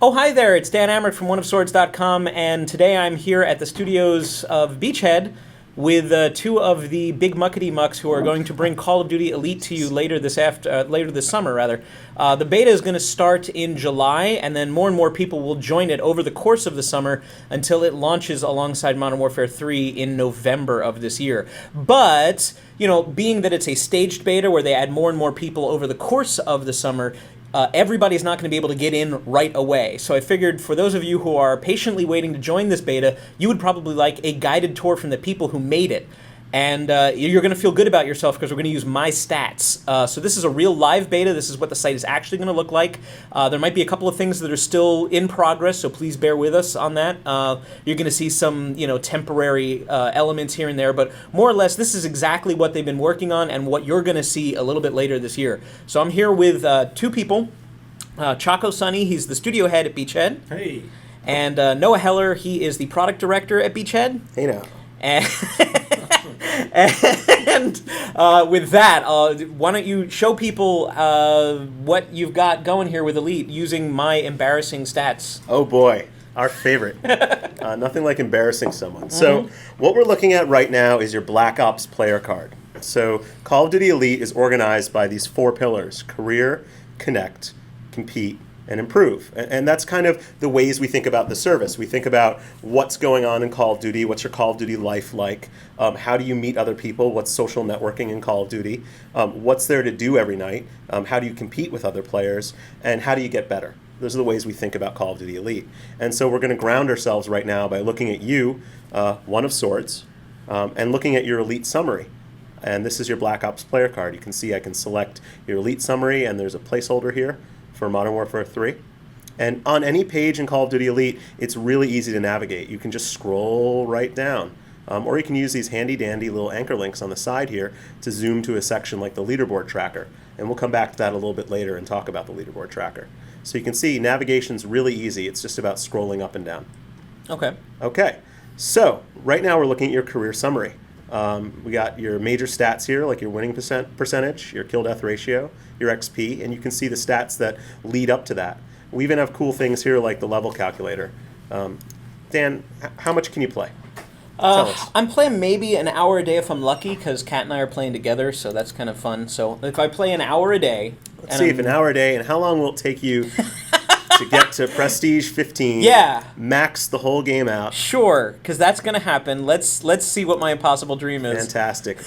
Oh, hi there, it's Dan Amert from oneofswords.com, and today I'm here at the studios of Beachhead with two of the big muckety mucks who are going to bring Call of Duty Elite to you later this summer, rather. The beta is going to start in July, and then more and more people will join it over the course of the summer until it launches alongside Modern Warfare 3 in November of this year. But, you know, being that it's a staged beta where they add more and more people over the course of the summer, everybody's not going to be able to get in right away. So I figured for those of you who are patiently waiting to join this beta, you would probably like a guided tour from the people who made it. And you're going to feel good about yourself because we're going to use my stats. So this is a real live beta. This is what the site is actually going to look like. There might be a couple of things that are still in progress, so please bear with us on that. You're going to see some, temporary elements here and there, but more or less this is exactly what they've been working on and what you're going to see a little bit later this year. So I'm here with two people. Chaco Sonny, he's the studio head at Beachhead. Hey. And Noah Heller, he is the product director at Beachhead. Hey now. And with that, why don't you show people what you've got going here with Elite using my embarrassing stats? Oh boy, our favorite. Nothing like embarrassing someone. So what we're looking at right now is your Black Ops player card. So Call of Duty Elite is organized by these 4 pillars: career, connect, compete, and improve. And that's kind of the ways we think about the service. We think about what's going on in Call of Duty, what's your Call of Duty life like, how do you meet other people, what's social networking in Call of Duty, what's there to do every night, how do you compete with other players, and how do you get better. Those are the ways we think about Call of Duty Elite. And so we're going to ground ourselves right now by looking at you, One of Swords, and looking at your Elite summary. And this is your Black Ops player card. You can see I can select your Elite summary, and there's a placeholder here for Modern Warfare 3. And on any page in Call of Duty Elite, it's really easy to navigate. You can just scroll right down. Or you can use these handy-dandy little anchor links on the side here to zoom to a section like the leaderboard tracker. And we'll come back to that a little bit later and talk about the leaderboard tracker. So you can see navigation's really easy. It's just about scrolling up and down. Okay. Okay. So right now we're looking at your career summary. We got your major stats here, like your winning percentage, your kill-death ratio, your XP, and you can see the stats that lead up to that. We even have cool things here like the level calculator. Dan, how much can you play? Tell us. I'm playing maybe an hour a day if I'm lucky, because Kat and I are playing together, so that's kind of fun. So if I play an hour a day... Let's see if an hour a day, and how long will it take you to get to Prestige 15? Yeah. Max the whole game out. Sure, because that's going to happen. Let's see what my impossible dream is. Fantastic.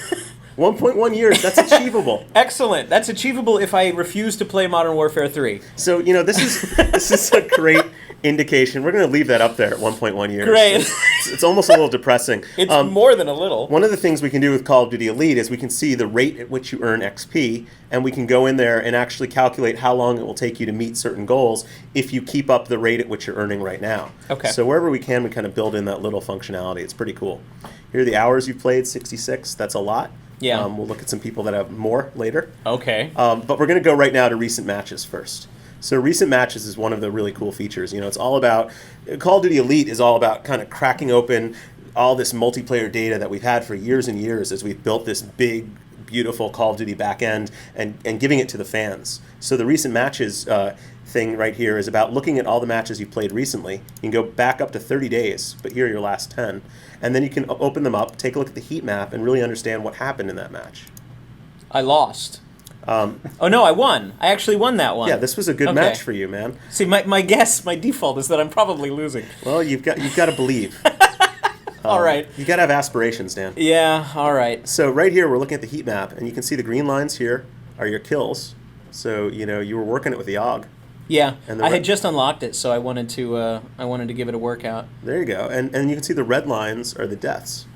1.1 years, that's achievable. Excellent. That's achievable if I refuse to play Modern Warfare 3. So, this is a great indication. We're going to leave that up there at 1.1 years. Great. It's almost a little depressing. It's more than a little. One of the things we can do with Call of Duty Elite is we can see the rate at which you earn XP, and we can go in there and actually calculate how long it will take you to meet certain goals if you keep up the rate at which you're earning right now. Okay. So wherever we can, we kind of build in that little functionality. It's pretty cool. Here are the hours you've played, 66. That's a lot. Yeah. We'll look at some people that have more later. Okay. But we're going to go right now to recent matches first. So recent matches is one of the really cool features. It's all about, Call of Duty Elite is all about kind of cracking open all this multiplayer data that we've had for years and years as we've built this big, beautiful Call of Duty backend and giving it to the fans. So the recent matches thing right here is about looking at all the matches you've played recently. You can go back up to 30 days, but here are your last 10. And then you can open them up, take a look at the heat map, and really understand what happened in that match. I lost. Oh no, I won. I actually won that one. Yeah, this was a good match for you, man. See, my default is that I'm probably losing. Well, you've got to believe. All right. You got to have aspirations, Dan. Yeah, all right. So right here, we're looking at the heat map, and you can see the green lines here are your kills. So, you were working it with the AUG. Yeah, I had just unlocked it, so I wanted to give it a workout. There you go. And you can see the red lines are the deaths.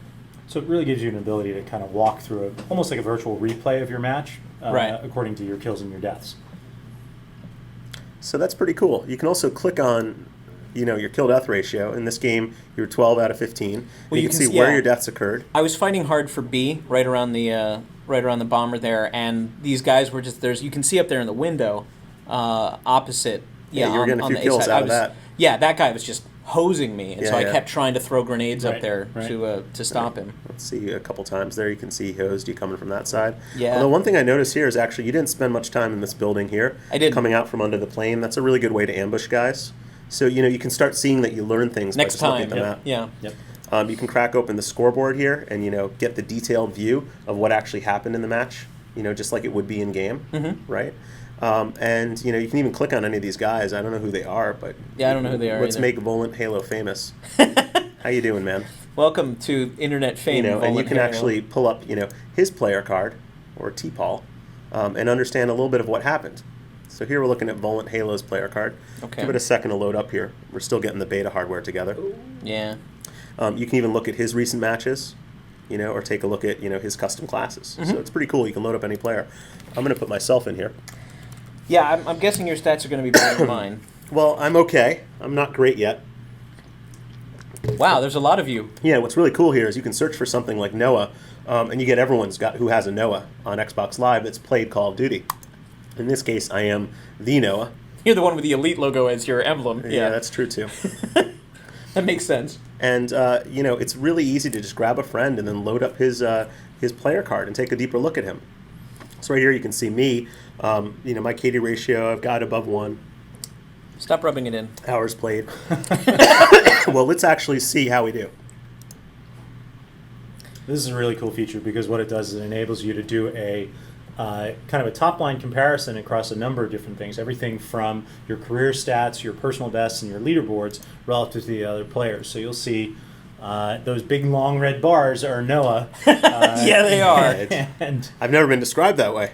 So it really gives you an ability to kind of walk through almost like a virtual replay of your match, right, according to your kills and your deaths. So that's pretty cool. You can also click on, your kill-death ratio. In this game, you were 12 out of 15. Well, you can see where your deaths occurred. I was fighting hard for B, right around the bomber there, and these guys were just you can see up there in the window, opposite. Yeah, you were getting a few kills out of that. Yeah, that guy was just hosing me, and so I kept trying to throw grenades up there to stop him. Let's see a couple times there. You can see he hosed you coming from that side. Yeah. Although one thing I noticed here is actually you didn't spend much time in this building here. I did. Coming out from under the plane. That's a really good way to ambush guys. So, you can start seeing that you learn things Next by just looking time, at the map. yeah. Yep. You can crack open the scoreboard here and, get the detailed view of what actually happened in the match, just like it would be in game, right? And, you can even click on any of these guys. I don't know who they are, but... Yeah, I don't know who they are Let's either. make Volant Halo famous. How you doing, man? Welcome to internet fame. And you Volant can Halo. actually pull up, his player card, or T-Paul, and understand a little bit of what happened. So here we're looking at Volant Halo's player card. Okay. Give it a second to load up here. We're still getting the beta hardware together. Yeah. You can even look at his recent matches, or take a look at, his custom classes. So it's pretty cool. You can load up any player. I'm going to put myself in here. Yeah, I'm guessing your stats are going to be better than mine. Well, I'm okay. I'm not great yet. Wow, there's a lot of you. Yeah, what's really cool here is you can search for something like Noah, and you get everyone's got who has a Noah on Xbox Live that's played Call of Duty. In this case, I am the Noah. You're the one with the Elite logo as your emblem. Yeah, that's true too. That makes sense. And it's really easy to just grab a friend and then load up his player card and take a deeper look at him. So right here you can see me. My KD ratio, I've got above 1. Stop rubbing it in. Hours played. Well, let's actually see how we do. This is a really cool feature because what it does is it enables you to do a kind of a top-line comparison across a number of different things. Everything from your career stats, your personal bests, and your leaderboards relative to the other players. So you'll see those big, long red bars are Noah. Yeah, they are. And I've never been described that way.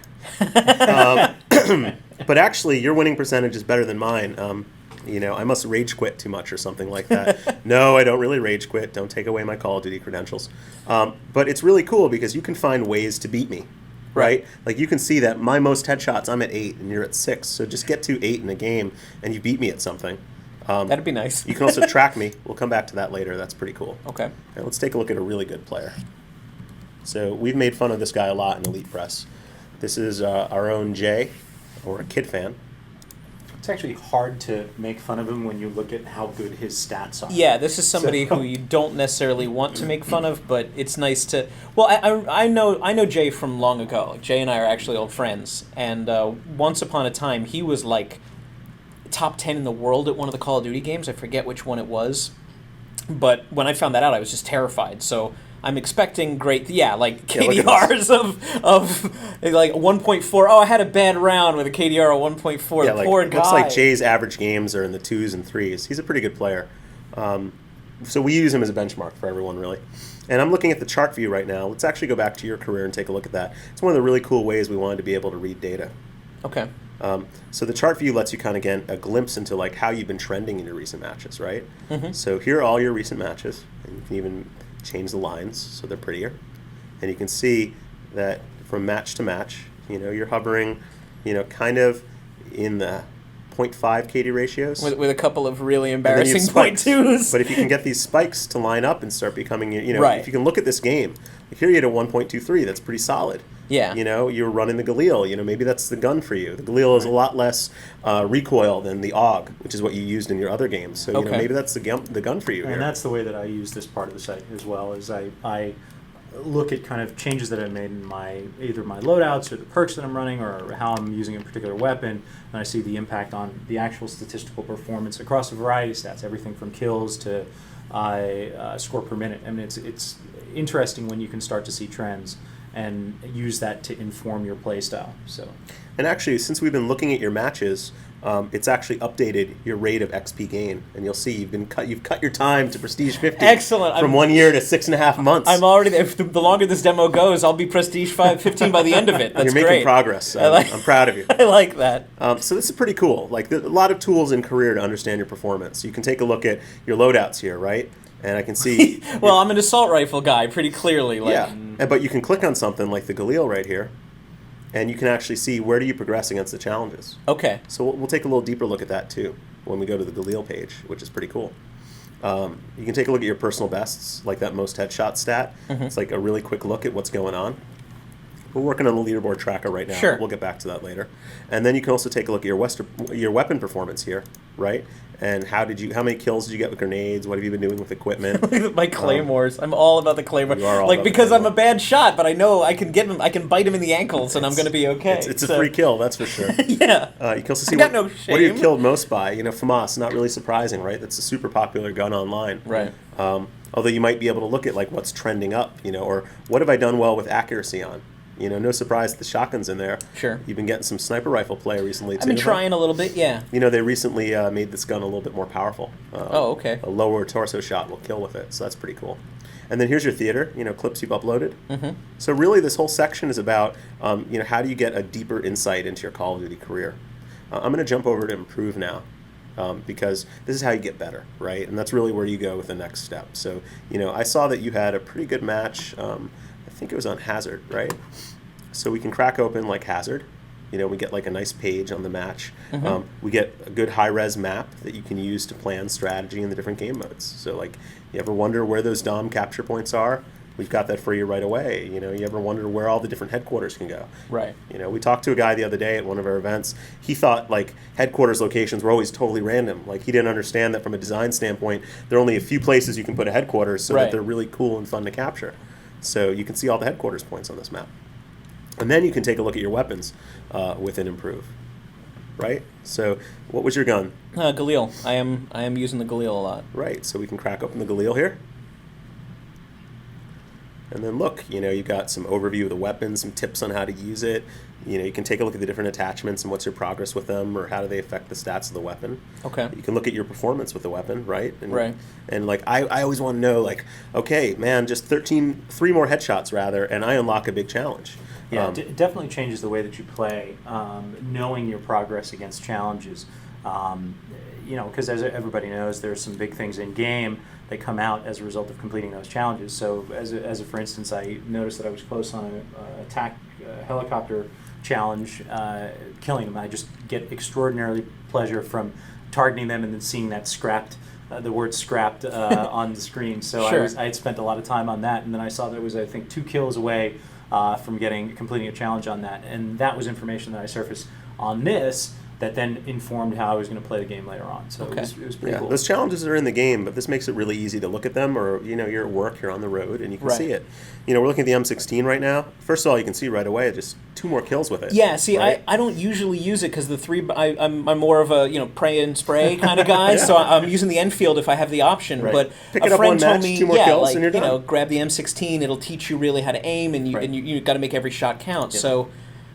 But actually, your winning percentage is better than mine. I must rage quit too much or something like that. No, I don't really rage quit. Don't take away my Call of Duty credentials. But it's really cool because you can find ways to beat me, right? Like you can see that my most headshots, I'm at 8 and you're at 6. So just get to 8 in a game and you beat me at something. That'd be nice. You can also track me. We'll come back to that later. That's pretty cool. Okay. Now, let's take a look at a really good player. So we've made fun of this guy a lot in Elite Press. This is our own Jay, or a Kid fan. it's actually hard to make fun of him when you look at how good his stats are. Yeah, this is somebody So- who you don't necessarily want to make fun of, but it's nice to. Well, I know Jay from long ago. Like, Jay and I are actually old friends, and once upon a time he was like top 10 in the world at one of the Call of Duty games. I forget which one it was, but when I found that out, I was just terrified. So I'm expecting great, like Yeah, look at KDRs of like 1.4. Oh, I had a bad round with a KDR of 1.4. Yeah, The poor guy. looks like Jay's average games are in the 2s and 3s. He's a pretty good player. So we use him as a benchmark for everyone, really. And I'm looking at the chart view right now. Let's actually go back to your career and take a look at that. It's one of the really cool ways we wanted to be able to read data. Okay. So the chart view lets you kind of get a glimpse into like how you've been trending in your recent matches, right? Mm-hmm. So here are all your recent matches, and you can even change the lines so they're prettier. And you can see that from match to match, you're hovering, kind of in the 0.5 KD ratios. With a couple of really And then you have embarrassing spikes. 0.2s. But if you can get these spikes to line up and start becoming, Right. if you can look at this game, like here you had a 1.23, that's pretty solid. Yeah. You're running the Galil, maybe that's the gun for you. The Galil is a lot less recoil than the AUG, which is what you used in your other games. So, Okay. maybe that's the gun for you here. And that's the way that I use this part of the site as well, is I look at kind of changes that I've made in either my loadouts or the perks that I'm running or how I'm using a particular weapon, and I see the impact on the actual statistical performance across a variety of stats, everything from kills to score per minute. I mean, it's interesting when you can start to see trends and use that to inform your play style. So. And actually, since we've been looking at your matches, it's actually updated your rate of XP gain, and you'll see you've cut your time to Prestige 50. Excellent. From 1 year to 6.5 months. I'm already. If the longer this demo goes, I'll be Prestige 15 by the end of it. That's You're making great. progress. like- I'm proud of you. I like that. So this is pretty cool. Like there's a lot of tools in career to understand your performance. You can take a look at your loadouts here, right? And I can see. Well, I'm an assault rifle guy, pretty clearly. But you can click on something like the Galil right here, and you can actually see where do you progress against the challenges. Okay. So we'll take a little deeper look at that too when we go to the Galil page, which is pretty cool. You can take a look at your personal bests, like that most headshot stat. Mm-hmm. It's like a really quick look at what's going on. We're working on the leaderboard tracker right now. Sure. We'll get back to that later. And then you can also take a look at your weapon performance here, right? And how many kills did you get with grenades? What have you been doing with equipment? My claymores. I'm all about the claymore. You are all like about the because I'm claymore. a bad shot, but I know I can get him. I can bite him in the ankles, and I'm going to be okay. It's a free kill, that's for sure. Yeah. You can also see I got what, no what are you shame. killed most by. You know, FAMAS, not really surprising, right? That's a super popular gun online. Right. Although you might be able to look at like what's trending up, you know, or what have I done well with accuracy on? You know, no surprise the shotgun's in there. Sure. You've been getting some sniper rifle play recently too. I've been huh? trying a little bit. Yeah. You know, they recently made this gun a little bit more powerful. Oh, okay. A lower torso shot will kill with it, so that's pretty cool. And then here's your theater, you know, clips you've uploaded. Mm-hmm. So really this whole section is about, you know, how do you get a deeper insight into your Call of Duty career. I'm going to jump over to Improve now. Because this is how you get better, right? And that's really where you go with the next step. So, you know, I saw that you had a pretty good match. I think it was on Hazard, right? So we can crack open like Hazard. You know, we get like a nice page on the match. Mm-hmm. We get a good high-res map that you can use to plan strategy in the different game modes. So, like, you ever wonder where those Dom capture points are? We've got that for you right away. You know, you ever wonder where all the different headquarters can go? Right. You know, we talked to a guy the other day at one of our events. He thought, like, headquarters locations were always totally random. Like, he didn't understand that from a design standpoint, there are only a few places you can put a headquarters so Right. that they're really cool and fun to capture. So you can see all the headquarters points on this map. And then you can take a look at your weapons within Improve. Right? So what was your gun? Galil. I am using the Galil a lot. Right. So we can crack open the Galil here. And then look, you know, you got some overview of the weapon, some tips on how to use it. You know, you can take a look at the different attachments and what's your progress with them, or how do they affect the stats of the weapon. Okay. You can look at your performance with the weapon, right? And, Right. And like, I always want to know, like, okay, man, just 3 more headshots rather, and I unlock a big challenge. Yeah, it definitely changes the way that you play, knowing your progress against challenges. You know, because as everybody knows, there's some big things in game that come out as a result of completing those challenges. So, for instance, I noticed that I was close on an attack helicopter challenge, killing them. I just get extraordinarily pleasure from targeting them and then seeing that scrapped, the word scrapped on the screen. So Sure. I had spent a lot of time on that, and then I saw that it was, I think, 2 kills away from completing a challenge on that. And that was information that I surfaced on this that then informed how I was going to play the game later on. So Okay. it was pretty Yeah, cool. those challenges are in the game, but this makes it really easy to look at them, or, you know, you're at work, you're on the road, and you can Right. see it. You know, we're looking at the M16 right now. First of all, you can see right away just 2 more kills with it. Yeah, see, right? I don't usually use it because I'm more of a pray and spray kind of guy, so I'm using the Enfield if I have the option. Right. But Pick a it up friend one told match, me, 2 more yeah, kills, like and you're done. grab the M16, it'll teach you really how to aim, and Right. you got to make every shot count. Yeah. So.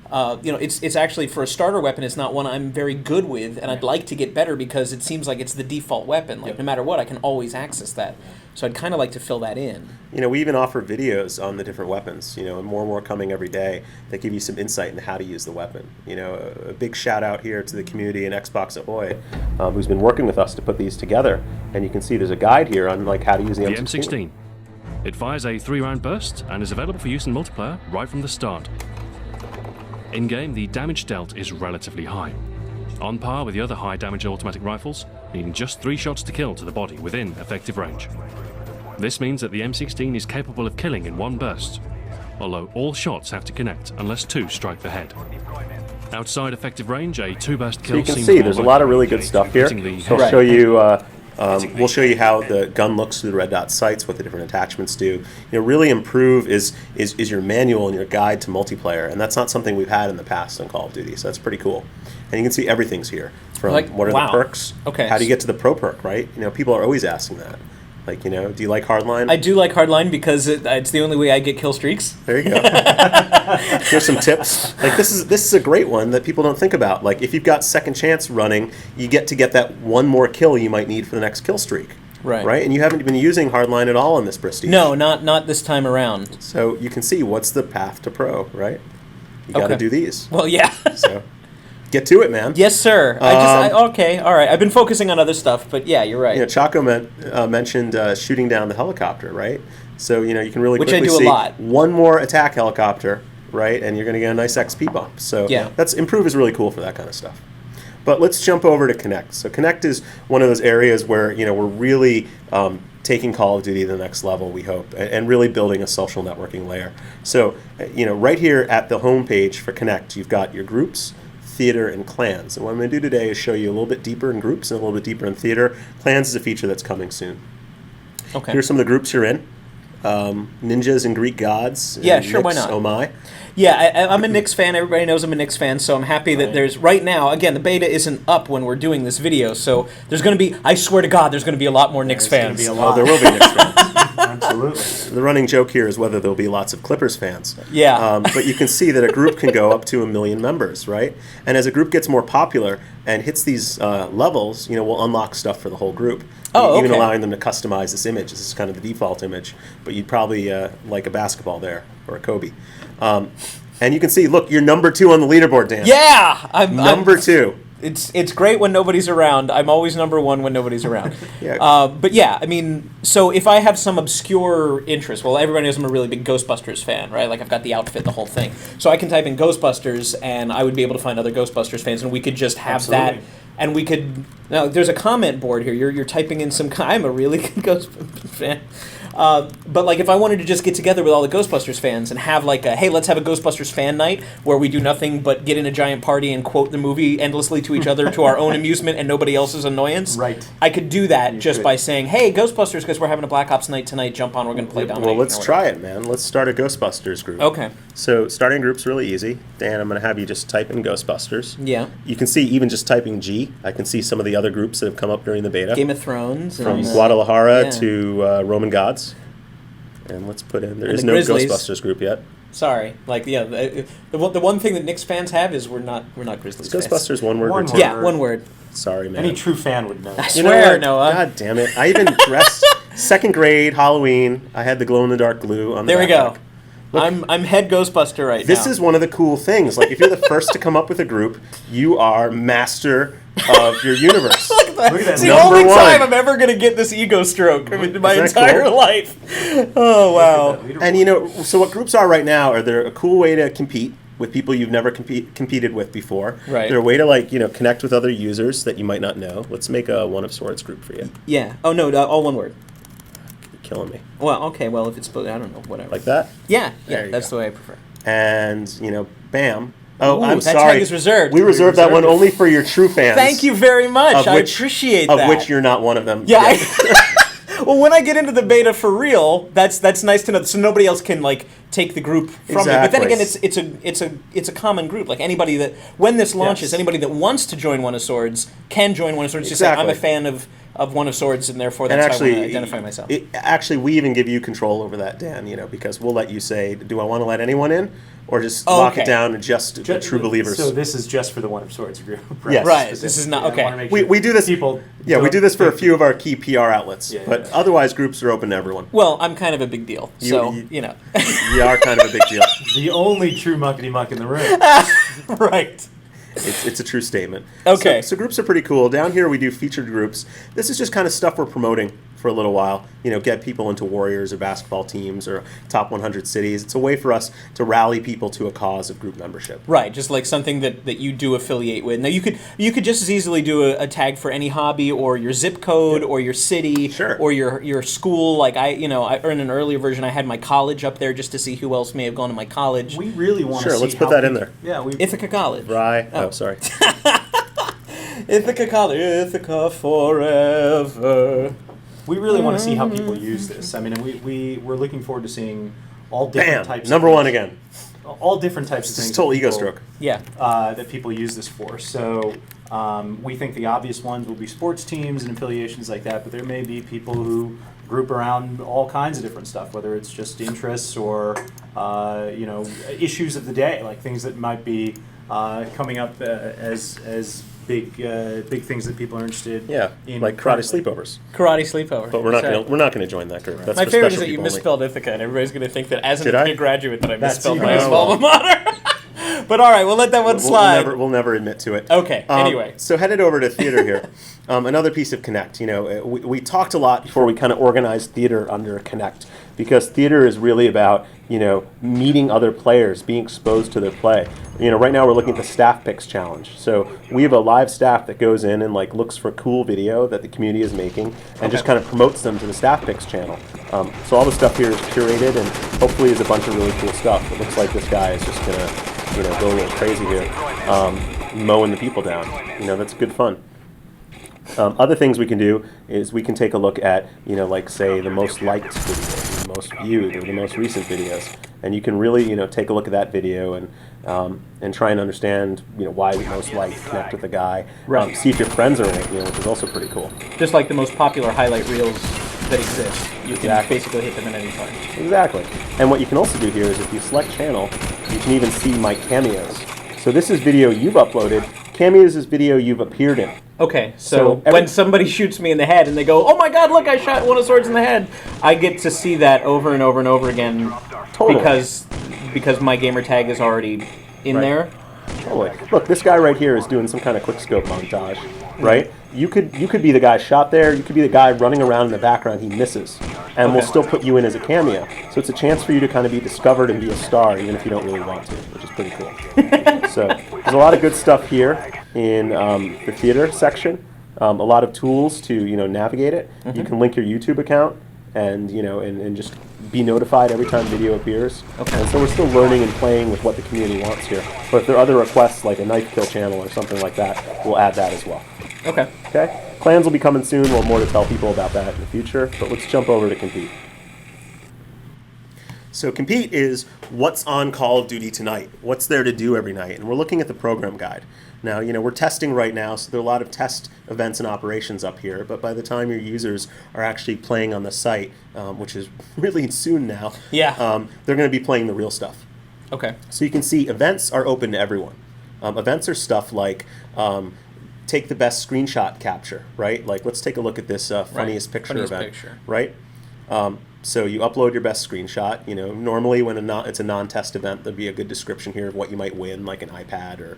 It's actually, for a starter weapon, it's not one I'm very good with, and I'd like to get better because it seems like it's the default weapon. Like, Yep. no matter what, I can always access that. So I'd kind of like to fill that in. You know, we even offer videos on the different weapons, you know, and more coming every day that give you some insight into how to use the weapon. You know, a big shout out here to the community in Xbox Ahoy, who's been working with us to put these together. And you can see there's a guide here on like how to use the M16. The M16. It fires a 3-round burst and is available for use in multiplayer right from the start. In-game, the damage dealt is relatively high, on par with the other high-damage automatic rifles, needing just 3 shots to kill to the body within effective range. This means that the M16 is capable of killing in 1 burst, although all shots have to connect unless 2 strike the head. Outside effective range, a 2-burst kill So you can seems see more there's a likely lot of really good stuff here. hitting the We'll head. show you. We'll show you how the gun looks through the red dot sights, what the different attachments do. You know, really Improve is your manual and your guide to multiplayer, and that's not something we've had in the past on Call of Duty. So that's pretty cool. And you can see everything's here. From Like, what are wow. the perks? Okay. How do you get to the pro perk? Right? You know, people are always asking that. Like, you know, do you like hardline? I do like hardline because it's the only way I get kill streaks. There you go. Here's some tips. Like this is a great one that people don't think about. Like if you've got second chance running, you get that 1 more kill you might need for the next kill streak. Right. Right? And you haven't been using hardline at all in this prestige. No, not this time around. So you can see what's the path to pro, right? You got to Okay. do these. Well, yeah. So get to it, man. Yes, sir. Okay, all right. I've been focusing on other stuff, but yeah, you're right. You know, Chaco mentioned shooting down the helicopter, right? So, you know, you can really Which I quickly do a see lot. 1 more attack helicopter, right? And you're going to get a nice XP bump. So Yeah. that's Improve is really cool for that kind of stuff. But let's jump over to Connect. So Connect is one of those areas where, you know, we're really taking Call of Duty to the next level, we hope, and really building a social networking layer. So, right here at the home page for Connect, you've got your groups, theater, and clans. And what I'm going to do today is show you a little bit deeper in groups and a little bit deeper in theater. Clans is a feature that's coming soon. Okay. Here's some of the groups you're in. Ninjas and Greek gods. Yeah, and sure, why Nyx, not? Oh my. Yeah, I'm a Knicks fan. Everybody knows I'm a Knicks fan, so I'm happy that there's, right now, again, the beta isn't up when we're doing this video, so there's going to be, I swear to God, there's going to be a lot more Knicks fans. There's gonna be a lot. Oh, there will be Knicks fans. Absolutely. The running joke here is whether there'll be lots of Clippers fans. Yeah. But you can see that a group can go up to 1 million members, right? And as a group gets more popular and hits these levels, we'll unlock stuff for the whole group. Oh, Even okay. allowing them to customize this image. This is kind of the default image, but you'd probably like a basketball there or a Kobe. And you can see, look, you're number 2 on the leaderboard, Dan. Yeah! Number 2. It's great when nobody's around. I'm always number 1 when nobody's around. Yeah. But yeah, I mean, so if I have some obscure interest, well, everybody knows I'm a really big Ghostbusters fan, right? Like, I've got the outfit, the whole thing. So I can type in Ghostbusters, and I would be able to find other Ghostbusters fans, and we could just have that. And we could... Now, there's a comment board here. You're typing in some... I'm a really good Ghostbusters fan. But like, if I wanted to just get together with all the Ghostbusters fans and have like a, hey, let's have a Ghostbusters fan night where we do nothing but get in a giant party and quote the movie endlessly to each other to our own amusement and nobody else's annoyance. Right. I could do that You just could. by saying, hey, Ghostbusters, guys, we're having a Black Ops night tonight. Jump on, we're going to play Domination. Well, let's or try whatever. it, man. Let's start a Ghostbusters group. Okay. So starting group's really easy. Dan, I'm going to have you just type in Ghostbusters. Yeah. You can see even just typing G, I can see some of the other groups that have come up during the beta. Game of Thrones. From and, Guadalajara yeah. to Roman gods. And let's put in, there And is the no Grizzlies. Ghostbusters group yet. Sorry. Like, yeah, the one thing that Knicks fans have is we're not Grizzlies fans. Ghostbusters one word One or two? word. Yeah, one word. Sorry, man. Any true fan would know. I You know swear, what? Noah. God damn it. I even dressed, 2nd grade, Halloween, I had the glow-in-the-dark glue on the There we go. backpack. Look, I'm head Ghostbuster right now. this is one of the cool things. Like, if you're the first to come up with a group, you are master of your universe. Look at that. It's the Number only one. time I'm ever going to get this ego stroke in my Isn't that entire cool? life. Oh, wow. And so what groups are right now are they're a cool way to compete with people you've never competed with before. Right. They're a way to connect with other users that you might not know. Let's make a One of Swords group for you. Yeah. Oh, no, all one word. You're killing me. Well, okay, well, if it's, I don't know, whatever. Like that? Yeah, There you that's go. the way I prefer. And, bam. Oh, Ooh, I'm that sorry. tag is reserved. We reserved that one reserved it. only for your true fans. Thank you very much. Of I which- appreciate Of that. which you're not one of them. Yeah. yet. Well, when I get into the beta for real, that's nice to know. So nobody else can take the group from me. But then Exactly. again, it's a common group. Like anybody that when this launches, Yes. anybody that wants to join One of Swords can join One of Swords. Just say I'm a fan of One of Swords, and therefore And that's actually, how I want to identify myself. Actually, we even give you control over that, Dan. Because we'll let you say, do I want to let anyone in, or just Oh, lock okay. it down to just the true believers. So this is just for the One of Swords group, right? Yes. Right, this is not- I okay. wanna make we sure do this. People. Yeah, we don't do this for a think- few of our key PR outlets, Yeah, but yeah. otherwise groups are open to everyone. Well, I'm kind of a big deal, so you- you know. You are kind of a big deal. The only true muckety muck in the room. Right. It's a true statement. Okay. So groups are pretty cool. Down here we do featured groups. This is just kind of stuff we're promoting for a little while. Get people into Warriors or basketball teams or top 100 cities. It's a way for us to rally people to a cause of group membership. Right, just like something that you do affiliate with. Now you could just as easily do a tag for any hobby or your zip code or your city Sure. or your school. Like I in an earlier version I had my college up there just to see who else may have gone to my college. We really want to Sure, see let's put how that in people- there. Yeah, we. Ithaca College. Right. Oh, sorry. Ithaca College. Ithaca forever. We really want to see how people use this. I mean, we're looking forward to seeing all different Bam. types. Number of one again. All different types of This things. is total that ego people- stroke. Yeah. That people use this for. So we think the obvious ones will be sports teams and affiliations like that, but there may be people who group around all kinds of different stuff, whether it's just interests or issues of the day, like things that might be coming up as big things that people are interested Yeah, in. like karate sleepovers. Karate sleepover. But we're not That's gonna right. we're not gonna join that group. That's My for favorite is special that you people only. misspelled Ithaca, and everybody's going to think that as an Did I? Ithaca graduate that I That's misspelled even my better. alma mater. But all right, we'll let that one slide. We'll never admit to it. Okay. Anyway, so headed over to theater here. Another piece of Connect. We talked a lot before we kind of organized theater under Connect, because theater is really about meeting other players, being exposed to their play. Right now we're looking at the staff picks challenge. So we have a live staff that goes in and looks for cool video that the community is making and just kind of promotes them to the staff picks channel. So all the stuff here is curated and hopefully is a bunch of really cool stuff. It looks like this guy is just gonna go a little crazy here, mowing the people down. That's good fun. Other things we can do is we can take a look at, say the most liked videos, the most viewed, or the most recent videos, and you can really, take a look at that video and try and understand, why we most liked, connect with the guy, Right. See if your friends are in it, which is also pretty cool. just like the most popular highlight reels that exist, you can Exactly. basically hit them at any time. Exactly. And what you can also do here is if you select channel, you can even see my cameos. So this is video you've uploaded. Cameos is video you've appeared in. Okay, So so every- when somebody shoots me in the head and they go, "Oh my God, look! I shot one of Swords in the head," I get to see that over and over and over again Totally. because my gamer tag is already in Right. there. Totally. Look, this guy right here is doing some kind of quick scope montage, right? You could be the guy shot there. You could be the guy running around in the background. He misses, and we'll Okay. still put you in as a cameo. So it's a chance for you to kind of be discovered and be a star, even if you don't really want to, which is pretty cool. So there's a lot of good stuff here in the theater section. A lot of tools to navigate it. You can link your YouTube account and and just be notified every time video appears. Okay. And so we're still learning and playing with what the community wants here. But if there are other requests like a knife kill channel or something like that, we'll add that as well. Okay. Okay? Clans will be coming soon. We'll have more to tell people about that in the future. But let's jump over to Compete. So Compete is what's on Call of Duty tonight. What's there to do every night? And we're looking at the program guide. Now, we're testing right now, so there are a lot of test events and operations up here. But by the time your users are actually playing on the site, which is really soon now, Yeah. they're going to be playing the real stuff. Okay. So you can see events are open to everyone. Events are stuff like take the best screenshot capture, right? Like let's take a look at this funniest picture Funniest event, picture. right? So you upload your best screenshot. Normally when it's a non-test event, there'd be a good description here of what you might win, like an iPad or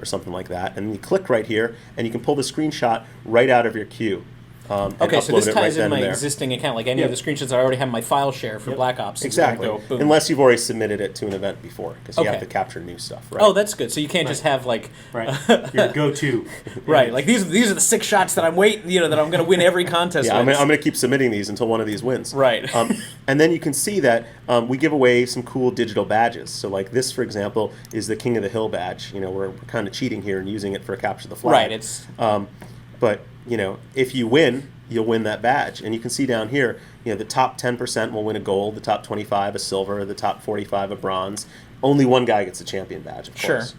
something like that. And you click right here, and you can pull the screenshot right out of your queue. And Okay, so upload this it right ties then in my and there. existing account, like any of the screenshots I already have in my file share for Black Ops. It's gonna Exactly. go boom. Unless you've already submitted it to an event before, because you have Okay. to capture new stuff, right? Oh, that's good. So you can't just have like Right. Your go-to. right, like these are the 6 shots that I'm waiting, that I'm going to win every contest. Yeah, I'm with. going to keep submitting these until one of these wins. Right. And then you can see that we give away some cool digital badges. So like this, for example, is the King of the Hill badge. We're kind of cheating here and using it for Capture the Flag. Right. It's But, if you win, you'll win that badge. And you can see down here, the top 10% will win a gold, the top 25 a silver, the top 45 a bronze. Only one guy gets a champion badge, of Sure. course.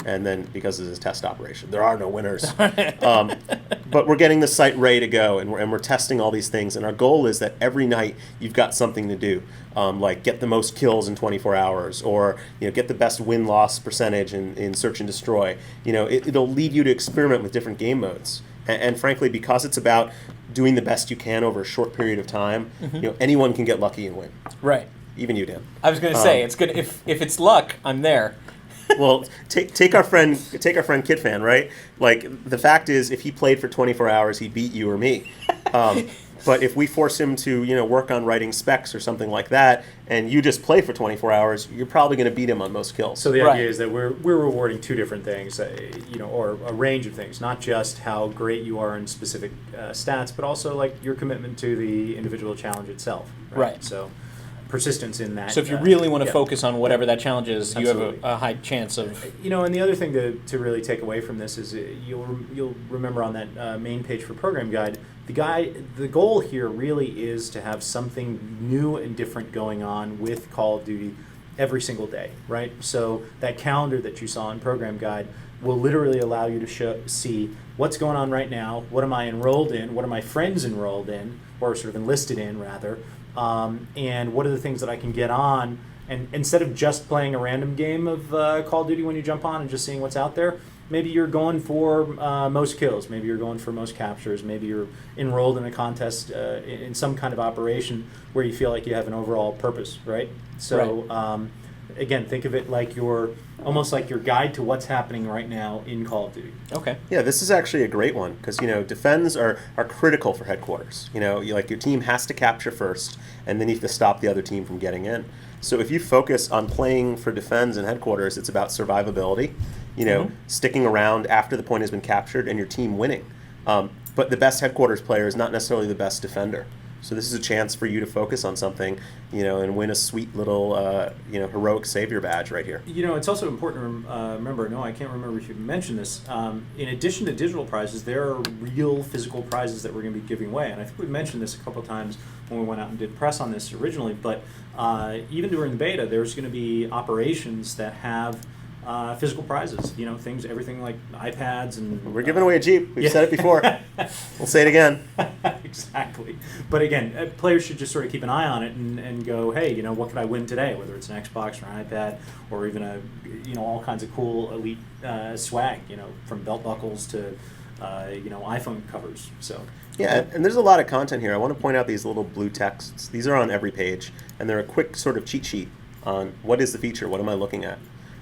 And then because this is a test operation, there are no winners. But we're getting the site ready to go, and we're testing all these things. And our goal is that every night you've got something to do, like get the most kills in 24 hours, or get the best win-loss percentage in Search and Destroy. It'll lead you to experiment with different game modes. And frankly, because it's about doing the best you can over a short period of time, anyone can get lucky and win. right. Even you, Dan. I was going to say it's good if it's luck, I'm there. Well, take our friend Kid Fan, right? Like the fact is, if he played for 24 hours, he beat you or me. But if we force him to work on writing specs or something like that, and you just play for 24 hours, you're probably going to beat him on most kills. So the Right. idea is that we're rewarding two different things, or a range of things, not just how great you are in specific stats, but also like your commitment to the individual challenge itself. Right. So persistence in that. So if you really want to yeah. focus on whatever that challenge is, you have Absolutely. a high chance of. And the other thing to really take away from this is you'll remember on that main page for program guide, the goal here really is to have something new and different going on with Call of Duty every single day, right? So that calendar that you saw in program guide will literally allow you to see what's going on right now, what am I enrolled in, what are my friends enrolled in, or sort of enlisted in rather, and what are the things that I can get on. And instead of just playing a random game of Call of Duty when you jump on and just seeing what's out there, maybe you're going for most kills, maybe you're going for most captures, maybe you're enrolled in a contest in some kind of operation where you feel like you have an overall purpose, right? So again, think of it like almost like your guide to what's happening right now in Call of Duty. Okay. Yeah, this is actually a great one because defends are critical for headquarters. Your team has to capture first, and then you have to stop the other team from getting in. So if you focus on playing for defense and headquarters, it's about survivability. Sticking around after the point has been captured and your team winning. But the best headquarters player is not necessarily the best defender. So this is a chance for you to focus on something, and win a sweet little, heroic savior badge right here. It's also important to remember, no, I can't remember if you mentioned this, in addition to digital prizes, there are real physical prizes that we're going to be giving away. And I think we mentioned this a couple of times when we went out and did press on this originally, but even during the beta, there's going to be operations that have physical prizes, everything like iPads and... We're giving away a Jeep. We've said it before. We'll say it again. Exactly. But again, players should just sort of keep an eye on it and go, hey, what could I win today? Whether it's an Xbox or an iPad or even all kinds of cool elite swag, from belt buckles to, iPhone covers. So... Yeah, and there's a lot of content here. I want to point out these little blue texts. These are on every page, and they're a quick sort of cheat sheet on what is the feature, what am I looking at.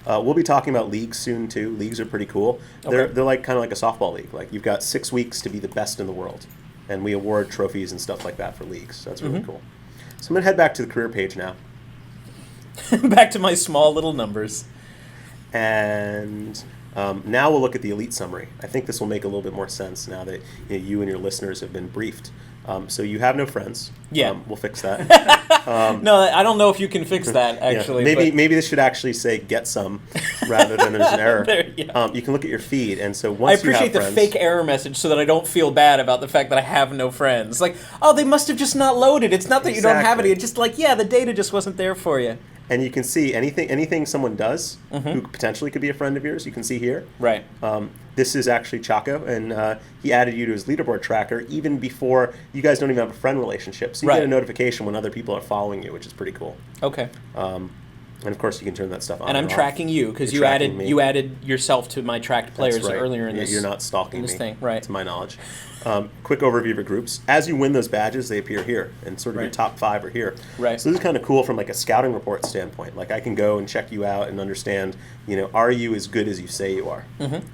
We'll be talking about leagues soon too. Leagues are pretty cool. Okay. They're like kind of like a softball league. Like you've got 6 weeks to be the best in the world, and we award trophies and stuff like that for leagues. So that's really cool. So I'm gonna head back to the career page now. Back to my small little numbers. And now we'll look at the elite summary. I think this will make a little bit more sense now that you and your listeners have been briefed. So you have no friends. Yeah. We'll fix that. No, I don't know if you can fix that, actually. Yeah. Maybe this should actually say get some rather than there's an error. Yeah. You can look at your feed, and so I once you appreciate have the friends, fake error message so that I don't feel bad about the fact that I have no friends. Like, oh, they must have just not loaded. It's not that you don't have any. It's just like, yeah, the data just wasn't there for you. And you can see anything someone does who potentially could be a friend of yours, you can see here. Right. This is actually Chaco, and he added you to his leaderboard tracker even before you guys don't even have a friend relationship. So you get a notification when other people are following you, which is pretty cool. Okay. And of course, you can turn that stuff on. And I'm tracking you because you added yourself to my tracked players earlier in this. You're not stalking this me, thing, right? To my knowledge. Quick overview of your groups. As you win those badges, they appear here, and sort of your top 5 are here. Right. So this is kind of cool from like a scouting report standpoint. Like I can go and check you out and understand, are you as good as you say you are?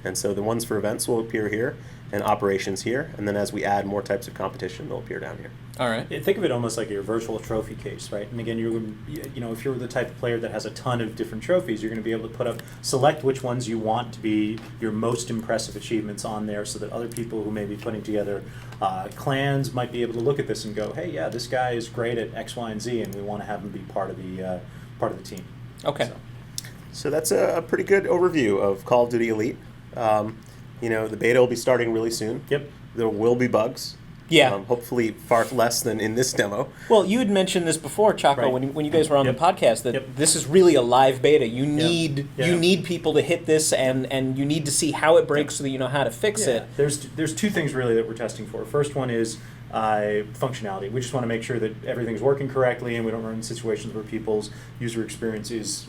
And so the ones for events will appear here, and operations here, and then as we add more types of competition, they'll appear down here. All right. Think of it almost like your virtual trophy case, right? And again, if you're the type of player that has a ton of different trophies, you're going to be able to select which ones you want to be your most impressive achievements on there, so that other people who may be putting together clans might be able to look at this and go, hey, yeah, this guy is great at X, Y, and Z, and we want to have him be part of the team. Okay. So that's a pretty good overview of Call of Duty Elite. The beta will be starting really soon. Yep. There will be bugs. Yeah. Hopefully far less than in this demo. Well, you had mentioned this before, Chaco, Right. when you guys were on the podcast, that this is really a live beta. You need people to hit this, and you need to see how it breaks so that you know how to fix it. There's 2 things really that we're testing for. First one is functionality. We just want to make sure that everything's working correctly and we don't run into situations where people's user experience is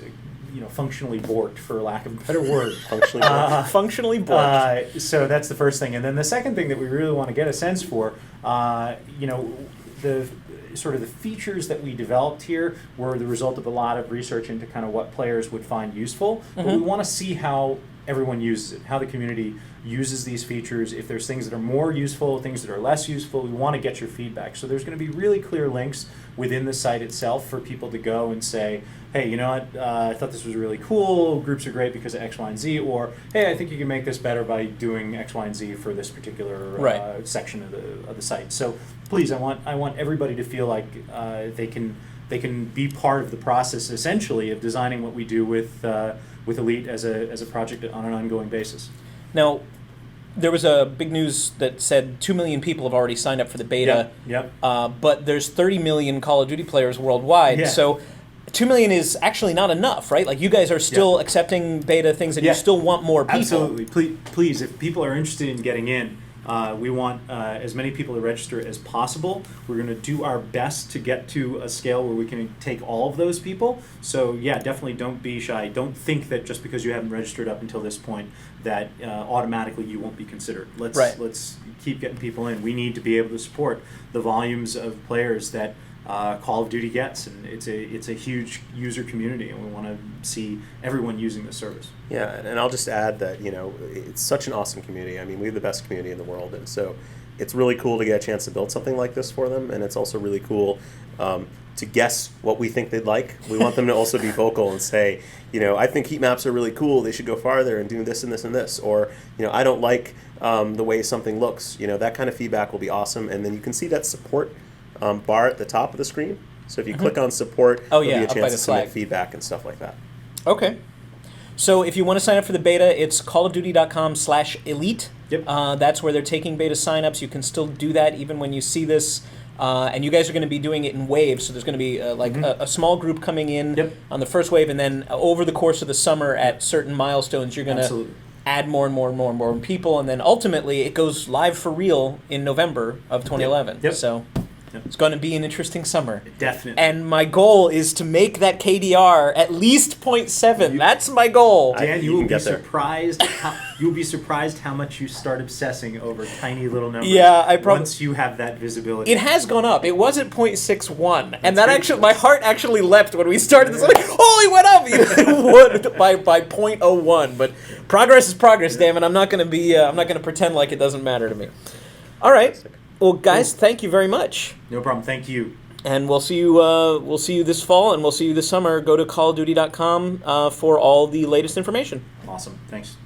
functionally borked, for lack of a better word. Functionally borked. So that's the first thing. And then the second thing that we really want to get a sense for, the sort of the features that we developed here were the result of a lot of research into kind of what players would find useful. But we want to see how everyone uses it, how the community uses these features. If there's things that are more useful, things that are less useful, we want to get your feedback. So there's going to be really clear links within the site itself for people to go and say, hey, you know what, I thought this was really cool, groups are great because of X, Y, and Z, or hey, I think you can make this better by doing X, Y, and Z for this particular section of the site. So please, I want everybody to feel like they can be part of the process, essentially, of designing what we do with Elite as a project on an ongoing basis. Now, there was a big news that said 2 million people have already signed up for the beta. Yep. But there's 30 million Call of Duty players worldwide. Yeah. So 2 million is actually not enough, right? Like, you guys are still accepting beta things, and you still want more people. Absolutely. Please, if people are interested in getting in, we want as many people to register as possible. We're going to do our best to get to a scale where we can take all of those people. So yeah, definitely don't be shy. Don't think that just because you haven't registered up until this point that automatically you won't be considered. Let's keep getting people in. We need to be able to support the volumes of players that Call of Duty gets, and it's a huge user community, and we want to see everyone using the service. Yeah, and I'll just add that, it's such an awesome community. I mean, we have the best community in the world, and so it's really cool to get a chance to build something like this for them, and it's also really cool to guess what we think they'd like. We want them to also be vocal and say, I think heat maps are really cool, they should go farther and do this and this and this, or, I don't like the way something looks. That kind of feedback will be awesome, and then you can see that support bar at the top of the screen. So if you click on support, there'll be a chance to submit feedback and stuff like that. Okay. So if you want to sign up for the beta, it's callofduty.com/elite. Yep. That's where they're taking beta signups. You can still do that even when you see this. And you guys are going to be doing it in waves. So there's going to be a small group coming in on the first wave, and then over the course of the summer at certain milestones, you're going to add more and more and more and more people, and then ultimately it goes live for real in November of 2011. Yep. So it's going to be an interesting summer. Definitely. And my goal is to make that KDR at least 0.7. That's my goal. Dan, you will be surprised. You'll be surprised how much you start obsessing over tiny little numbers. Yeah, once you have that visibility. It has gone up. It was at 0.61, and that actually, my heart actually leapt when we started this. I'm like, oh, it went up by 0.01. But progress is progress, damn it. I'm not going to be. I'm not going to pretend like it doesn't matter to me. All right. Well, guys, thank you very much. No problem. Thank you. And we'll see you. We'll see you this fall, and we'll see you this summer. Go to callofduty.com for all the latest information. Awesome. Thanks.